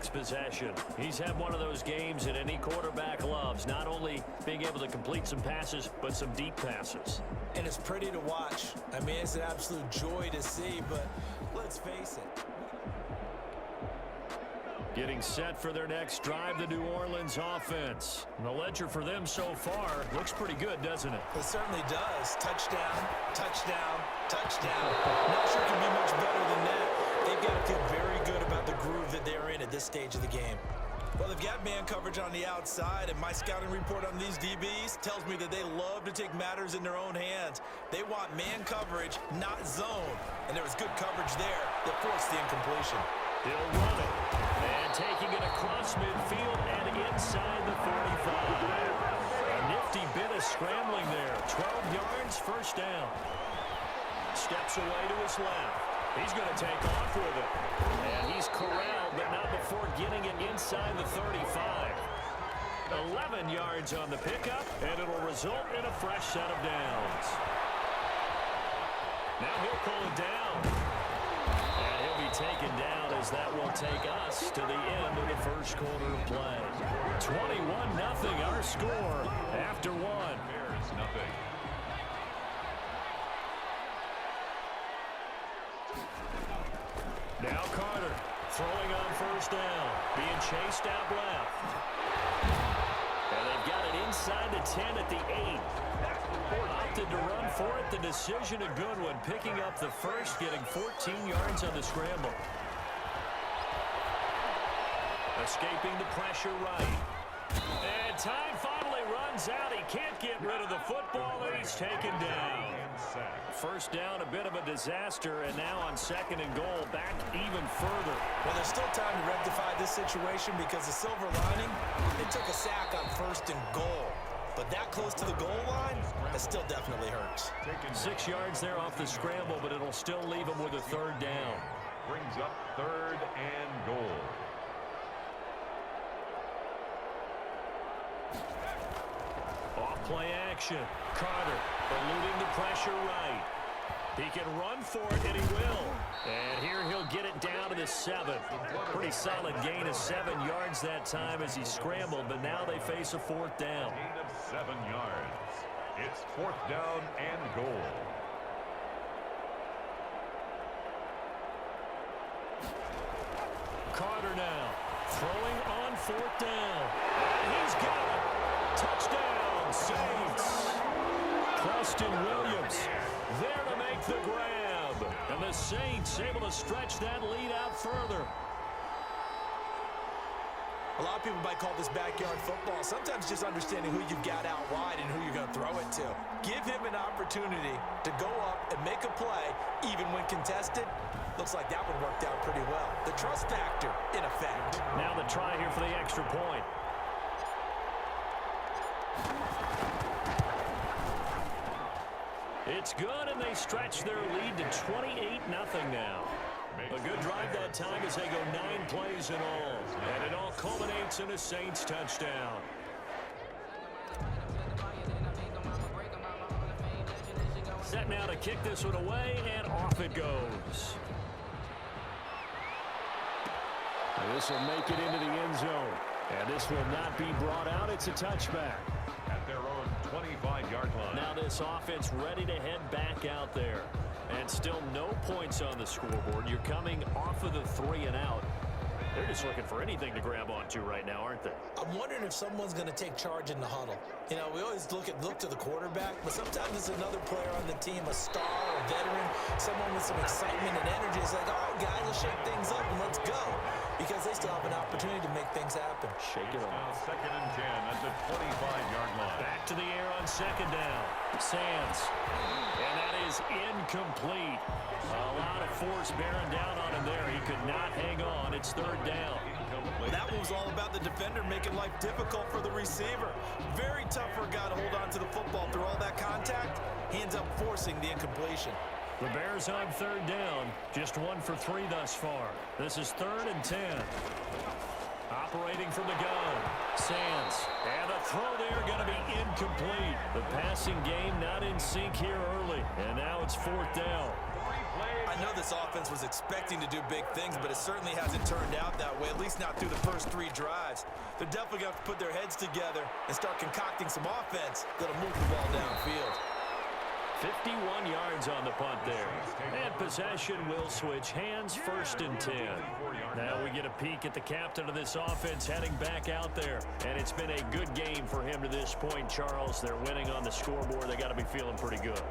next possession. He's had one of those games that any quarterback loves, not only being able to complete some passes, but some deep passes. And it's pretty to watch. I mean, it's an absolute joy to see, but let's face it. Getting set for their next drive, the New Orleans offense. And the ledger for them so far looks pretty good, doesn't it? It certainly does. Touchdown, touchdown, touchdown. Not sure it can be much better than that. They've got to feel very good about the groove that they're in at this stage of the game. Well, they've got man coverage on the outside, and my scouting report on these DBs tells me that they love to take matters in their own hands. They want man coverage, not zone. And there was good coverage there that forced the incompletion. He'll run it. And taking it across midfield and inside the 45. A nifty bit of scrambling there. 12 yards, first down. Steps away to his left. He's going to take off with it. And he's corralled, but not before getting it inside the 35. 11 yards on the pickup, and it'll result in a fresh set of downs. Now he'll pull it down. And he'll be taken down as that will take us to the end of the first quarter of play. 21-0 our score after one. Bears nothing. Now Carter throwing on first down, being chased out left. And they've got it inside the 10 at the 8. Opted to run for it. The decision a good one. Picking up the first, getting 14 yards on the scramble. Escaping the pressure right. And time finally runs out. He can't get rid of the football, and he's taken down. First down, a bit of a disaster, and now on second and goal, back even further. Well, there's still time to rectify this situation because the silver lining, they took a sack on first and goal. But that close to the goal line, that still definitely hurts. 6 yards there off the scramble, but it'll still leave him with a third down. Brings up third and goal. Off-play action. Carter eluding the pressure right. He can run for it, and he will. And here he'll get it down to the 7. Pretty solid gain of 7 yards that time as he scrambled, but now they face a fourth down. Gain of 7 yards. It's fourth down and goal. Carter now throwing on fourth down. And he's got it. Touchdown, Saints. Preston Williams there to make the grab. And the Saints able to stretch that lead out further. A lot of people might call this backyard football. Sometimes just understanding who you've got out wide and who you're going to throw it to. Give him an opportunity to go up and make a play, even when contested. Looks like that one worked out pretty well. The trust factor in effect. Now the try here for the extra point. It's good, and they stretch their lead to 28-0 now. A good drive that time as they go 9 plays in all. And it all culminates in a Saints touchdown. Set now to kick this one away, and off it goes. And this will make it into the end zone. And this will not be brought out. It's a touchback. At their own 25-yard line. Now this offense ready to head back out there. And still no points on the scoreboard. You're coming off of the 3 and out. They're just looking for anything to grab onto right now, aren't they? I'm wondering if someone's going to take charge in the huddle. You know, we always look to the quarterback, but sometimes it's another player on the team, a star, a veteran, someone with some excitement and energy. It's like, all right, guys, let's shake things up and let's go. Because they still have an opportunity to make things happen. Shake it Now off. second and 10 at the 25-yard line. Back to the air on second down. Sands. And that is incomplete. A lot of force bearing down on him there. He could not hang on. It's third down. That one was all about the defender making life difficult for the receiver. Very tough for a guy to hold on to the football through all that contact. He ends up forcing the incompletion. The Bears on third down. Just 1 for 3 thus far. This is third and 10. Operating from the gun. Sands. And a throw there going to be incomplete. The passing game not in sync here early. And now it's fourth down. I I know this offense was expecting to do big things, but it certainly hasn't turned out that way, at least not through the first 3 drives. They're definitely going to have to put their heads together and start concocting some offense that'll move the ball downfield. 51 yards on the punt there. And possession will switch hands, 1st and 10. Now we get a peek at the captain of this offense heading back out there. And it's been a good game for him to this point, Charles. They're winning on the scoreboard. They got to be feeling pretty good.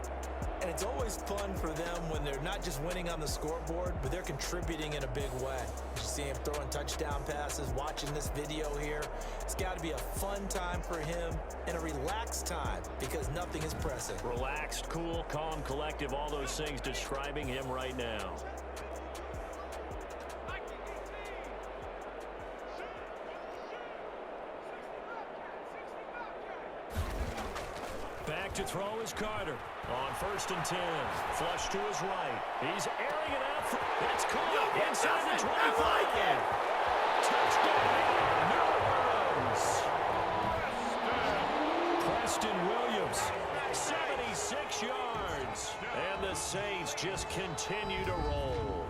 And it's always fun for them when they're not just winning on the scoreboard, but they're contributing in a big way. You see him throwing touchdown passes, watching this video here. It's got to be a fun time for him and a relaxed time because nothing is pressing. Relaxed, cool, calm, collective, all those things describing him right now. Back to throw is Carter. On 1st and 10. Flush to his right. He's airing it out. It's caught inside the 25. Touchdown. Preston Williams. 76 yards. And the Saints just continue to roll.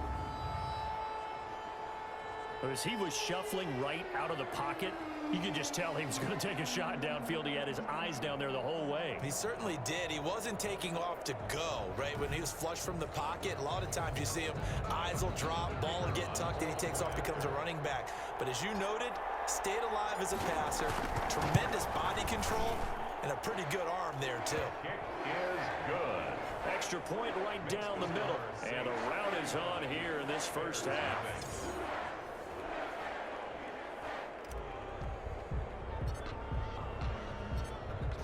As he was shuffling right out of the pocket, you could just tell he was going to take a shot downfield. He had his eyes down there the whole way. He certainly did. He wasn't taking off to go, right? When he was flush from the pocket, a lot of times you see him, eyes will drop, ball will get tucked, and he takes off, becomes a running back. But as you noted, stayed alive as a passer, tremendous body control, and a pretty good arm there, too. Kick is good. Extra point right down the middle. And the route is on here in this first half.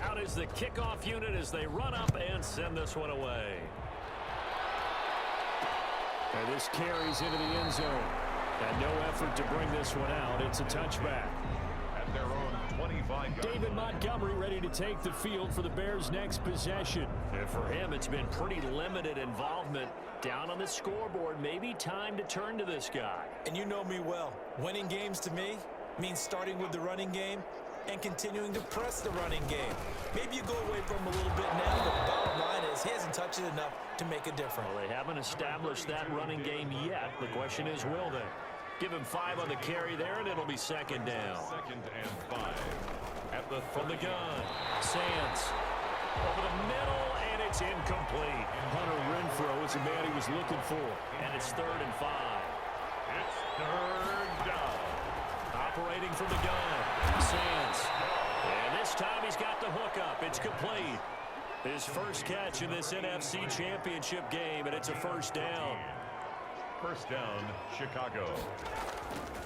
Out is the kickoff unit as they run up and send this one away. And this carries into the end zone. And no effort to bring this one out. It's a touchback. At their own 25-yard David line. Montgomery ready to take the field for the Bears' next possession. And for him, it's been pretty limited involvement. Down on the scoreboard, maybe time to turn to this guy. And you know me well. Winning games to me means starting with the running game and continuing to press the running game. Maybe you go away from him a little bit now, but the bottom line is he hasn't touched it enough to make a difference. Well, they haven't established that running game yet. The question is, will they? Give him 5 on the carry there, and it'll be 2nd down. 2nd and 5. At the From the gun, Sands. Over the middle, and it's incomplete. Hunter Renfrow is the man he was looking for. And it's 3rd and 5. It's 3rd down. Operating from the gun, Sands. And this time he's got the hookup. It's complete. His first catch in this NFC Championship game, and it's a 1st down. 1st down, Chicago.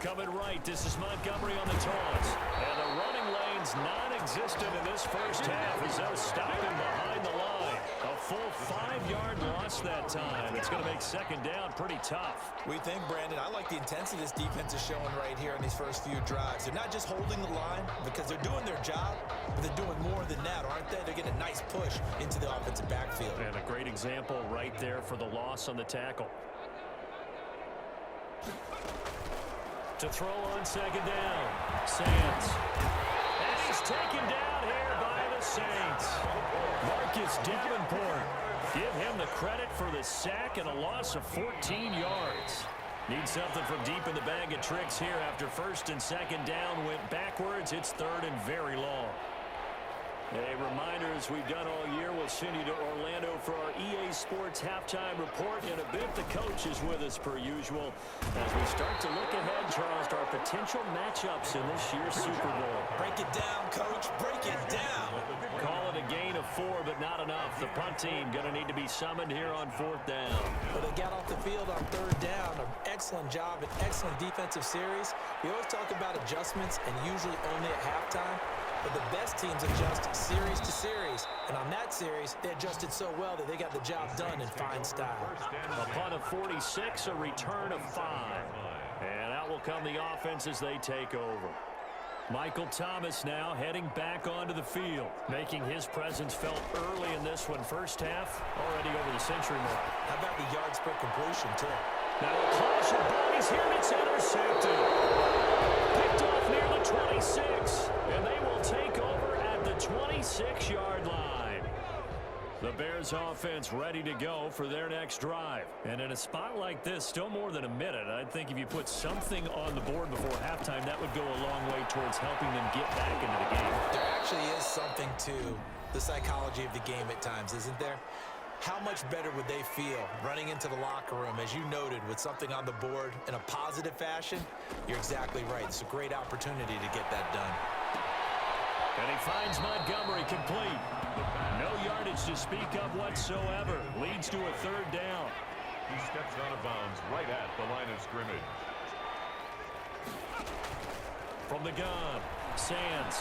Coming right, this is Montgomery on the toss. And the running lane's non-existent in this first half as they'll stop him behind the line. A full 5-yard loss that time. It's going to make 2nd down pretty tough. We think, Brandon, I like the intensity this defense is showing right here in these first few drives. They're not just holding the line because they're doing their job, but they're doing more than that, aren't they? They're getting a nice push into the offensive backfield. And a great example right there for the loss on the tackle. To throw on 2nd down, Sands. And he's taken down here by the Saints. Marcus Davenport. Give him the credit for the sack and a loss of 14 yards. Need something from deep in the bag of tricks here after 1st and 2nd down went backwards. It's 3rd and very long. A reminder, as we've done all year, we'll send you to Orlando for our EA Sports halftime report. In a bit, the coach is with us per usual as we start to look ahead, Charles, to our potential matchups in this year's Super Bowl. Break it down, Coach. Break it down. Call it a gain of 4, but not enough. The punt team going to need to be summoned here on 4th down. But they got off the field on 3rd down. An excellent job, an excellent defensive series. We always talk about adjustments and usually only at halftime. But the best teams adjust series to series. And on that series, they adjusted so well that they got the job done in fine style. A punt of 46, a return of 5. And out will come the offense as they take over. Michael Thomas now heading back onto the field, making his presence felt early in this one. First half, already over the century mark. How about the yards per completion, too? Now a clash of bodies here, and it's intercepted. Picked off near the 26, and they will take over at the 26-yard line. The Bears offense ready to go for their next drive. And in a spot like this, still more than a minute, I think if you put something on the board before halftime, that would go a long way towards helping them get back into the game. There actually is something to the psychology of the game at times, isn't there? How much better would they feel running into the locker room, as you noted, with something on the board in a positive fashion? You're exactly right. It's a great opportunity to get that done. And he finds Montgomery complete. No yardage to speak of whatsoever. Leads to a third down. He steps out of bounds right at the line of scrimmage. From the gun, Sands.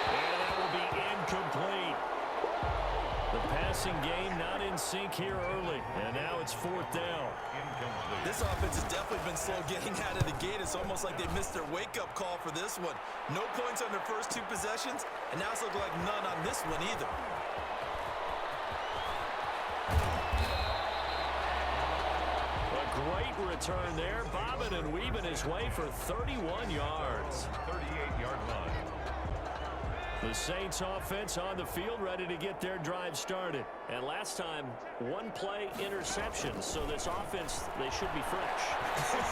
And that will be incomplete. The passing game not in sync here early. And now it's fourth down. Incomplete. This offense has definitely been slow getting out of the gate. It's almost like they missed their wake-up call for this one. No points on their first two possessions, and now it's looking like none on this one either. A great return there. Bobbing and weaving his way for 31 yards. 38-yard line. The Saints offense on the field ready to get their drive started. And last time, one-play interception. So this offense, they should be fresh.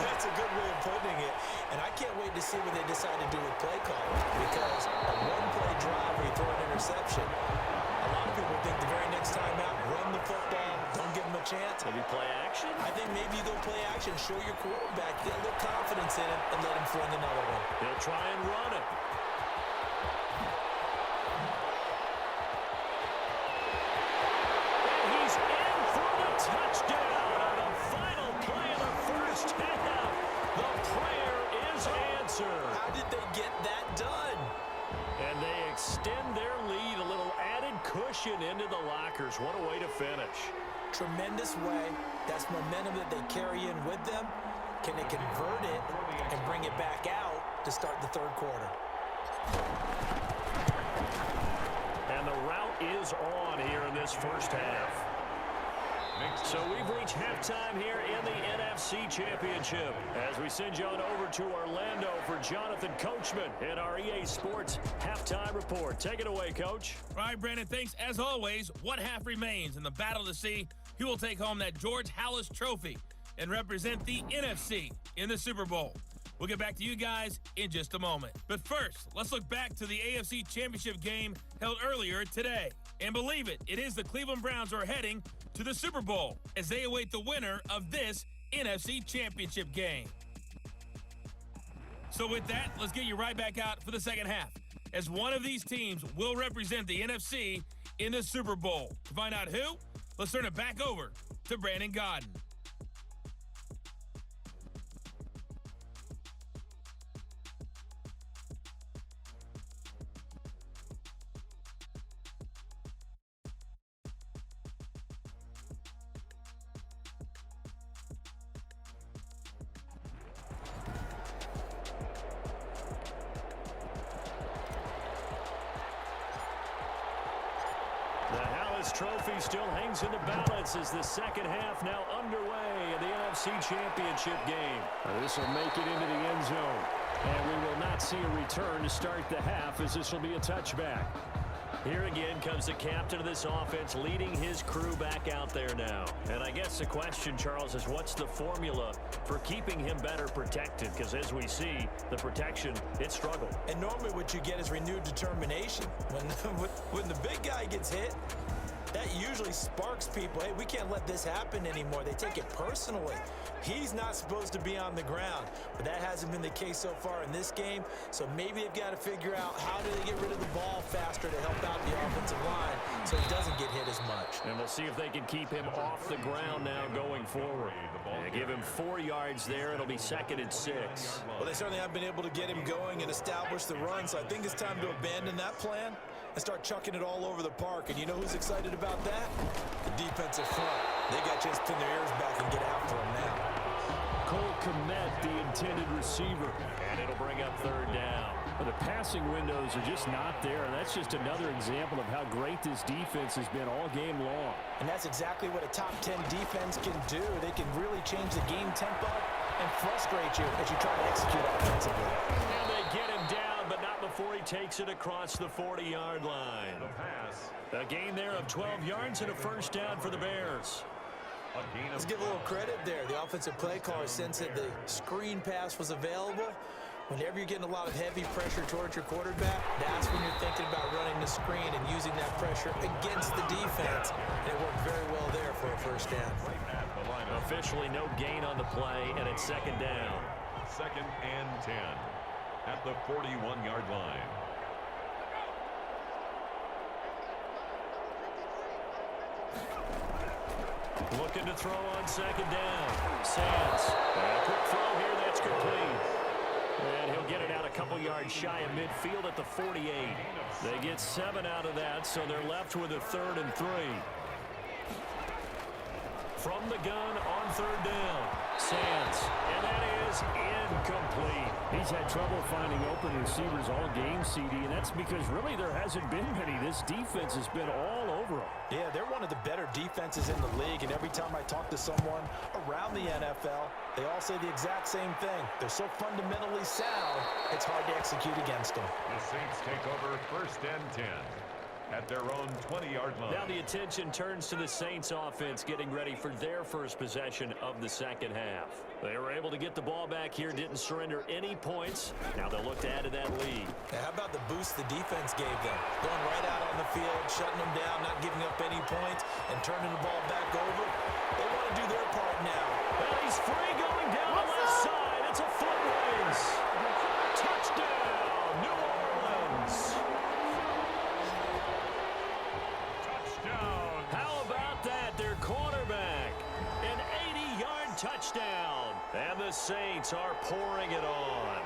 That's a good way of putting it. And I can't wait to see what they decide to do with play calling. Because a one-play drive where you throw an interception, a lot of people think the very next time out, run the football, don't give them a chance. Maybe play action? I think maybe you go play action, show your quarterback, get a little confidence in him, and let him fling another one. They'll try and run it. Touchdown on the final play of the first half. The prayer is answered. How did they get that done? And they extend their lead, a little added cushion into the lockers. What a way to finish. Tremendous way. That's momentum that they carry in with them. Can they convert it and bring it back out to start the third quarter? And the route is on here in this first half. So we've reached halftime here in the NFC Championship as we send you on over to Orlando for Jonathan Coachman in our EA Sports Halftime Report. Take it away, Coach. All right, Brandon, thanks. As always, one half remains in the battle to see who will take home that George Halas Trophy and represent the NFC in the Super Bowl. We'll get back to you guys in just a moment. But first, let's look back to the AFC Championship game held earlier today. And believe it, it is the Cleveland Browns who are heading to the Super Bowl as they await the winner of this NFC Championship game. So with that, let's get you right back out for the second half, as one of these teams will represent the NFC in the Super Bowl. To find out who, let's turn it back over to Brandon Godden. Trophy still hangs in the balance as the second half now underway in the NFC Championship game. This will make it into the end zone. And we will not see a return to start the half, as this will be a touchback. Here again comes the captain of this offense leading his crew back out there now. And I guess the question, Charles, is what's the formula for keeping him better protected? Because as we see, the protection, it struggled. And normally what you get is renewed determination. When the big guy gets hit, that usually sparks people. Hey, we can't let this happen anymore. They take it personally. He's not supposed to be on the ground, but that hasn't been the case so far in this game. So maybe they've got to figure out how do they get rid of the ball faster to help out the offensive line so he doesn't get hit as much. And we'll see if they can keep him off the ground now going forward. And give him 4 yards there. It'll be 2nd and 6. Well, they certainly have been able to get him going and establish the run, so I think it's time to abandon that plan and start chucking it all over the park. And you know who's excited about that? The defensive front. They got a chance to pin their ears back and get after him now. Cole Kmet, the intended receiver. And it'll bring up 3rd down. But the passing windows are just not there, and that's just another example of how great this defense has been all game long. And that's exactly what a top 10 defense can do. They can really change the game tempo and frustrate you as you try to execute offensively. And they get him down, but not before before he takes it across the 40-yard line. The pass. A gain there of 12 yards and a first down for the Bears. Let's give a little credit there. The offensive play caller sensed that the screen pass was available. Whenever you're getting a lot of heavy pressure towards your quarterback, that's when you're thinking about running the screen and using that pressure against the defense. And it worked very well there for a first down. Officially no gain on the play, and it's second down. 2nd and 10 at the 41-yard line. Looking to throw on second down. Sands. A quick throw here, that's complete. And he'll get it out a couple yards shy of midfield at the 48. They get 7 out of that, so they're left with a 3rd and 3. From the gun on 3rd down. Sands. And that is incomplete. He's had trouble finding open receivers all game, CD, and that's because really there hasn't been many. This defense has been all over them. Yeah, they're one of the better defenses in the league, and every time I talk to someone around the NFL, they all say the exact same thing. They're so fundamentally sound, it's hard to execute against them. The Saints take over 1st and 10 at their own 20-yard line. Now the attention turns to the Saints offense getting ready for their first possession of the second half. They were able to get the ball back here, didn't surrender any points. Now they'll look to add to that lead. Now, how about the boost the defense gave them? Going right out on the field, shutting them down, not giving up any points, and turning the ball back over. They want to do their part now. Well, he's free going down the left side. It's a foot race. Touchdown, New Orleans. Touchdown. How about that? Their quarterback. An 80-yard touchdown. And the Saints are pouring it on.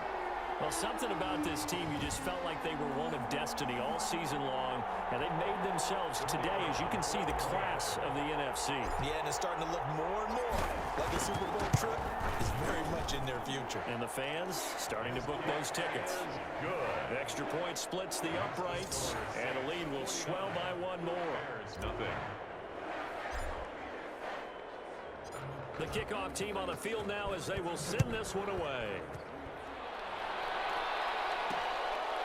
Well, something about this team, you just felt like they were one of destiny all season long, and they made themselves today, as you can see, the class of the NFC. Yeah, and it's starting to look more and more like the Super Bowl trip is very much in their future. And the fans starting to book those tickets. Good. Extra point splits the uprights, and the lead will swell by one more. There's nothing. The kickoff team on the field now as they will send this one away.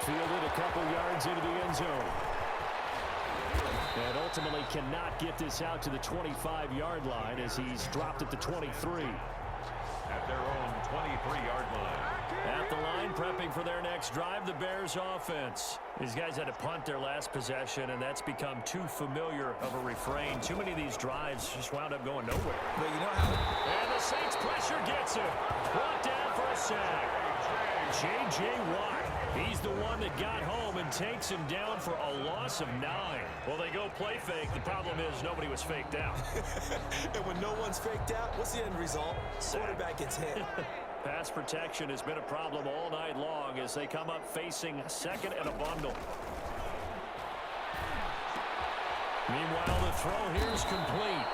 Fielded a couple yards into the end zone. And ultimately cannot get this out to the 25-yard line as he's dropped at the 23. At their own 23-yard line. At the line, prepping for their next drive, the Bears offense. These guys had to punt their last possession, and that's become too familiar of a refrain. Too many of these drives just wound up going nowhere. But you know how... And the Saints pressure gets him. Brought down for a sack. J.J. Watt. He's the one that got home and takes him down for a loss of 9. Well, they go play fake. The problem is nobody was faked out. And when no one's faked out, what's the end result? Quarterback gets hit. Pass protection has been a problem all night long as they come up facing second and a bundle. Meanwhile, the throw here is complete.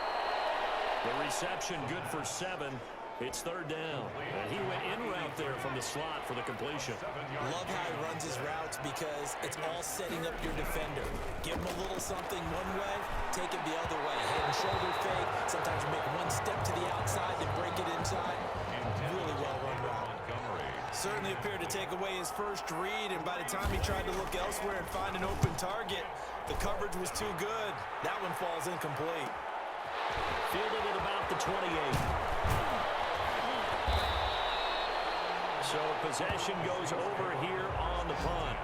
The reception good for 7. It's 3rd down. And he went in route there from the slot for the completion. Love how he runs his routes because it's all setting up your defender. Give him a little something one way, take it the other way. Head and shoulder fake. Sometimes you make one step to the outside and break it inside. Really well run route. Certainly appeared to take away his first read, and by the time he tried to look elsewhere and find an open target, the coverage was too good. That one falls incomplete. Fielded at about the 28. So possession goes over here on the punt.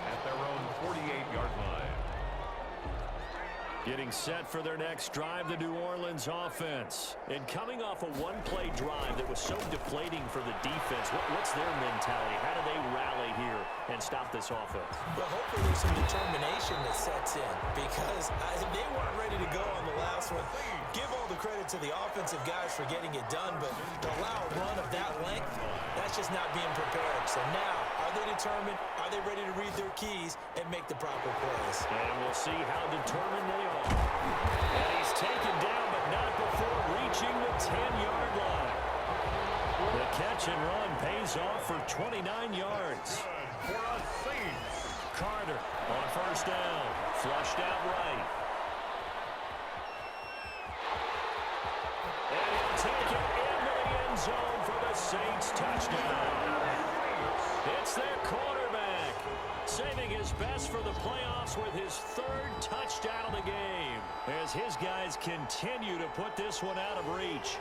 At their own 48-yard line. Getting set for their next drive, the New Orleans offense. And coming off a one-play drive that was so deflating for the defense, what's their mentality? How do they rally here and stop this offense? Well, hopefully there's some determination that sets in because they weren't ready to go on the last one. Give all the credit to the offensive guys for getting it done, but to allow a run of that length, that's just not being prepared. So now, are they determined? Are they ready to read their keys and make the proper plays? And we'll see how determined they are. And he's taken down, but not before reaching the 10-yard line. The catch and run pays off for 29 yards. For a Saints. Carter on 1st down. Flushed out right. And he'll take it into the end zone for the Saints touchdown. It's their quarterback. his best for the playoffs with his third touchdown of the game, as his guys continue to put this one out of reach.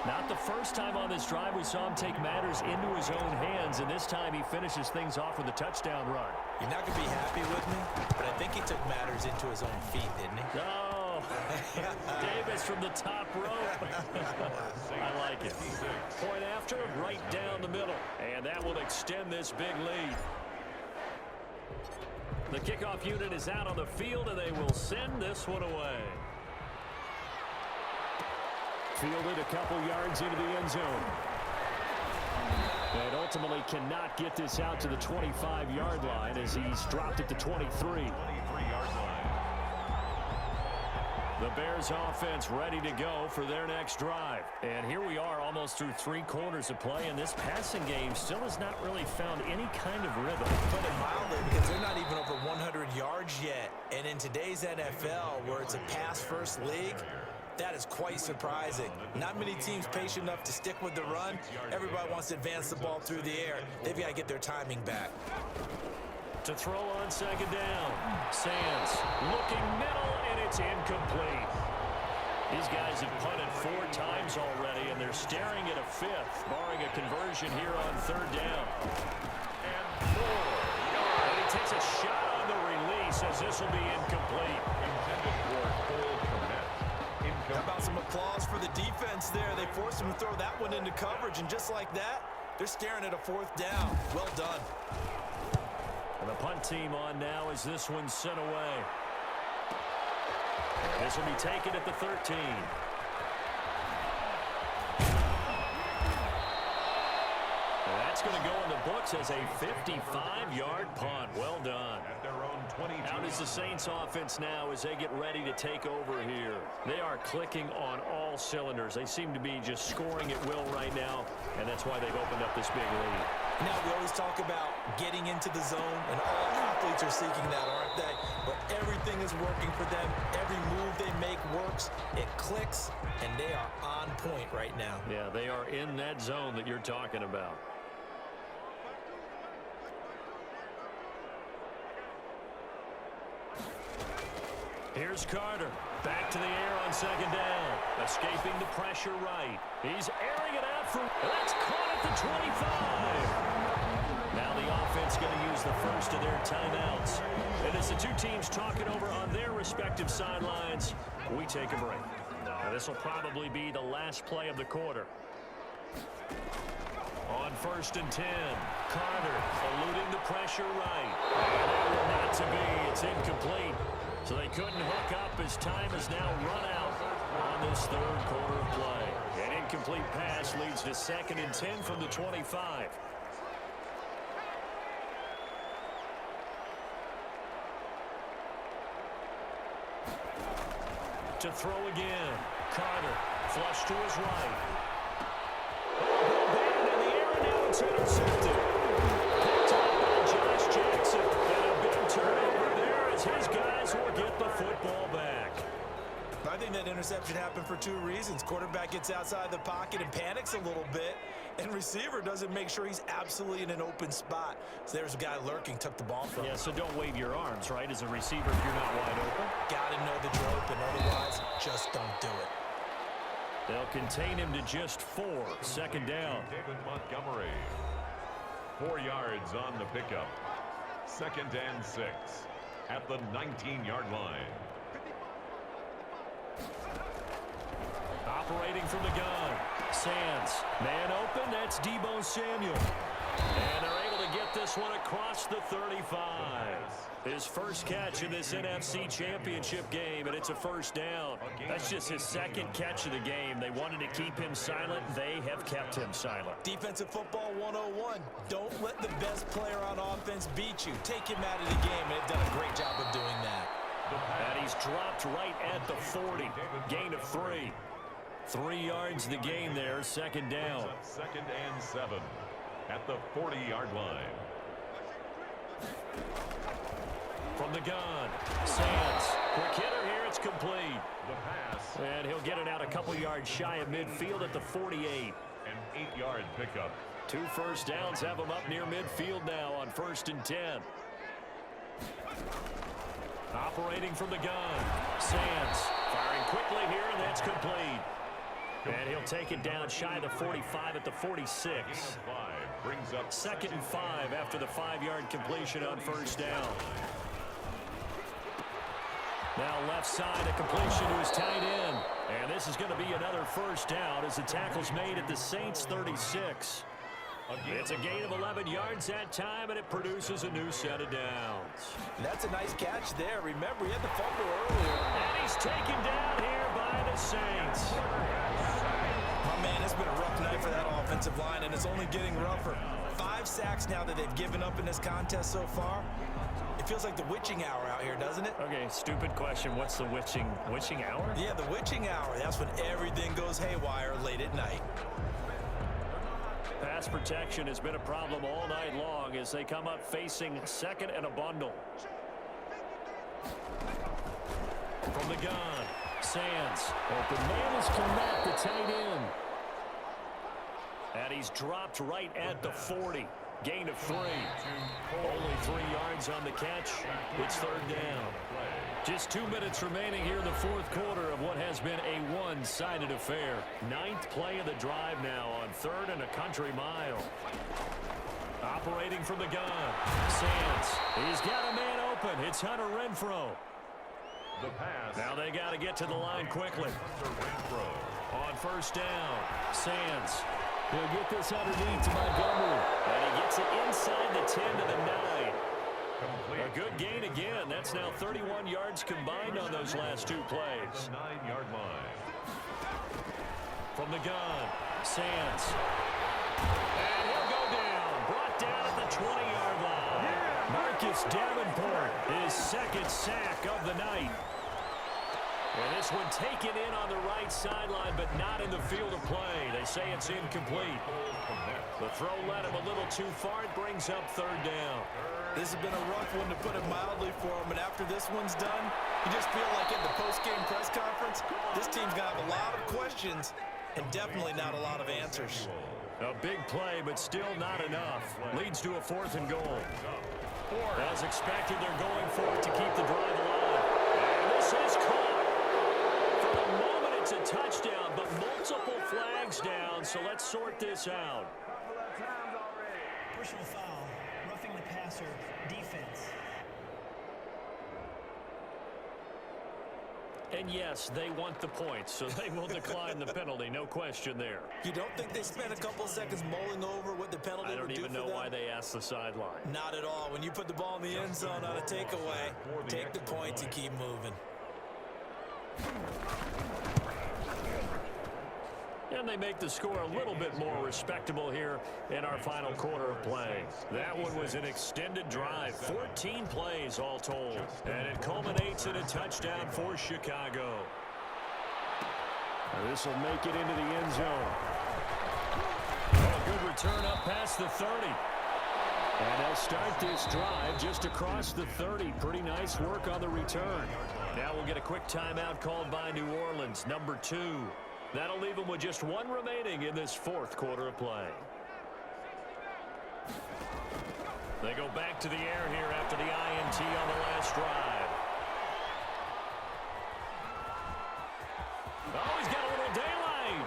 Not the first time on this drive we saw him take matters into his own hands, and this time he finishes things off with a touchdown run. You're not going to be happy with me, but I think he took matters into his own feet, didn't he? Oh, Davis from the top rope. I like it. Point after, right down the middle. And that will extend this big lead. The kickoff unit is out on the field, and they will send this one away. Fielded a couple yards into the end zone. And ultimately cannot get this out to the 25-yard line as he's dropped it to 23. 23-yard line. The Bears offense ready to go for their next drive. And here we are almost through 3 quarters of play, and this passing game still has not really found any kind of rhythm. Put it mildly, because they're not even over 100 yards yet. And in today's NFL, where it's a pass-first league, that is quite surprising. Not many teams patient enough to stick with the run. Everybody wants to advance the ball through the air. They've got to get their timing back. To throw on second down. Sands looking middle, and it's incomplete. These guys have punted 4 times already, and they're staring at a 5th, barring a conversion here on third down. And 4 yards. And he takes a shot on the release, as this will be incomplete. Intended for Cole Kmet. How about some applause for the defense there? They forced him to throw that one into coverage, and just like that, they're staring at a 4th down. Well done. And the punt team on now as this one's sent away. This will be taken at the 13. And that's going to go in the books as a 55-yard punt. Well done. At their own 22. How does the Saints offense now as they get ready to take over here? They are clicking on all cylinders. They seem to be just scoring at will right now, and that's why they've opened up this big lead. Now, we always talk about getting into the zone, and all athletes are seeking that, aren't they? But everything is working for them. Every move they make works. It clicks, and they are on point right now. Yeah, they are in that zone that you're talking about. Here's Carter. Back to the air on second down. Escaping the pressure right. He's airing it out for... That's caught at the 25. Now the offense going to use the first of their timeouts. And as the two teams talking over on their respective sidelines, we take a break. Now this will probably be the last play of the quarter. On 1st and 10, Carter eluding the pressure right. And that will not to be. It's incomplete. So they couldn't hook up as time is now run out on this 3rd quarter of play. An incomplete pass leads to 2nd and 10 from the 25. To throw again. Carter flush to his right. Batted in the air, and now it's intercepted. Picked up by Josh Jackson. And a big turnover there as his guys will get the football back. I think that interception happened for 2 reasons. Quarterback gets outside the pocket and panics a little bit, and receiver doesn't make sure he's absolutely in an open spot. So there's a guy lurking, took the ball from him. Yeah, so don't wave your arms, right, as a receiver if you're not wide open. Got to know that you're open, otherwise, just don't do it. They'll contain him to just 4. 2nd down. David Montgomery. 4 yards on the pickup. 2nd and 6 at the 19-yard line. Operating from the gun. Sands. Man open. That's Deebo Samuel. And they're able to get this one across the 35. His first catch in this NFC Championship game, and it's a 1st down. That's just his 2nd catch of the game. They wanted to keep him silent. They have kept him silent. Defensive football 101. Don't let the best player on offense beat you. Take him out of the game, and they've done a great job of doing that. And he's dropped right at the 40. Gain of 3. 3 yards the gain there, 2nd down. 2nd and 7 at the 40-yard line. From the gun, Sands. Quick hitter here, it's complete. The pass. And he'll get it out a couple yards shy of midfield at the 48. An 8-yard pickup. 2 first downs have them up near midfield now on 1st and 10. Operating from the gun. Sands firing quickly here, and that's complete. And he'll take it down shy of the 45 at the 46. Brings up 2nd and 5 after the 5-yard completion on 1st down. Now left side, a completion to his tight end. And this is going to be another 1st down as the tackle's made at the Saints' 36. It's a gain of 11 yards that time, and it produces a new set of downs. That's a nice catch there. Remember, he had the fumble earlier. And he's taken down here by the Saints. Oh, man, it's been a rough night for that offensive line, and it's only getting rougher. 5 sacks now that they've given up in this contest so far. It feels like the witching hour out here, doesn't it? Okay, stupid question. What's the witching hour? Yeah, the witching hour. That's when everything goes haywire late at night. Pass protection has been a problem all night long as they come up facing 2nd and a bundle. From the gun, Sands. Open man has come back the tight end. And he's dropped right at the 40. Gain of 3. Only 3 yards on the catch. It's 3rd down. Just 2 minutes remaining here in the 4th quarter of what has been a one-sided affair. 9th play of the drive now on 3rd and a country mile. Operating from the gun. Sands. He's got a man open. It's Hunter Renfrow. the pass. Now they got to get to the line quickly. On 1st down, Sands. He'll get this underneath to Montgomery. And he gets it inside the 10 to the 9. A good gain again. That's now 31 yards combined on those last 2 plays. 9-yard line. From the gun, Sands. And he'll go down. Brought down at the 20-yard line. Marcus Davenport, his 2nd sack of the night. And this one taken in on the right sideline, but not in the field of play. They say it's incomplete. The throw led him a little too far. It brings up 3rd down. This has been a rough one, to put it mildly, for him. And after this one's done, you just feel like at the post-game press conference, this team's going to have a lot of questions and definitely not a lot of answers. A big play, but still not enough. Leads to a 4th and goal. As expected, they're going for it to keep the drive alive. And this is caught. For the moment, it's a touchdown, but multiple flags down, so let's sort this out. Personal foul, roughing the passer, defense. And yes, they want the points, so they will decline the penalty. No question there. You don't think they spent a couple of seconds mulling over what the penalty would do for them? I don't even know why they asked the sideline. Not at all. When you put the ball in the end zone on a takeaway, take the points and keep moving. And they make the score a little bit more respectable here in our final quarter of play. That one was an extended drive, 14 plays all told. And it culminates in a touchdown for Chicago. This will make it into the end zone. A good return up past the 30. And they'll start this drive just across the 30. Pretty nice work on the return. Now we'll get a quick timeout called by New Orleans, number 2. That'll leave them with just 1 remaining in this 4th quarter of play. They go back to the air here after the INT on the last drive. Oh, he's got a little daylight.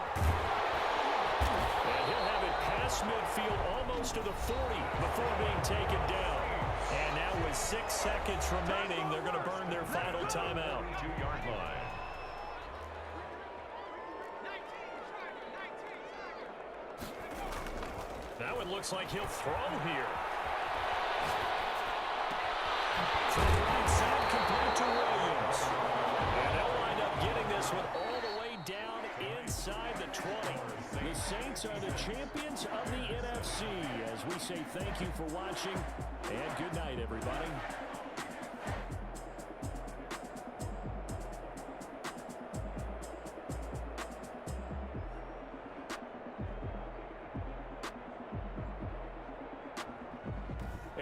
And he'll have it past midfield almost to the 40 before being taken down. And now with 6 seconds remaining, they're going to burn their final timeout. 2-yard line. Now it looks like he'll throw here. To the right side, complete to Williams. And they'll wind up getting this one all the way down inside the 20. The Saints are the champions of the NFC. As we say thank you for watching, and good night, everybody.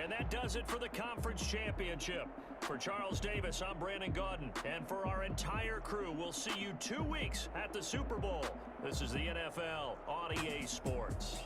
And that does it for the conference championship. For Charles Davis, I'm Brandon Gaudin. And for our entire crew, we'll see you 2 weeks at the Super Bowl. This is the NFL on EA Sports.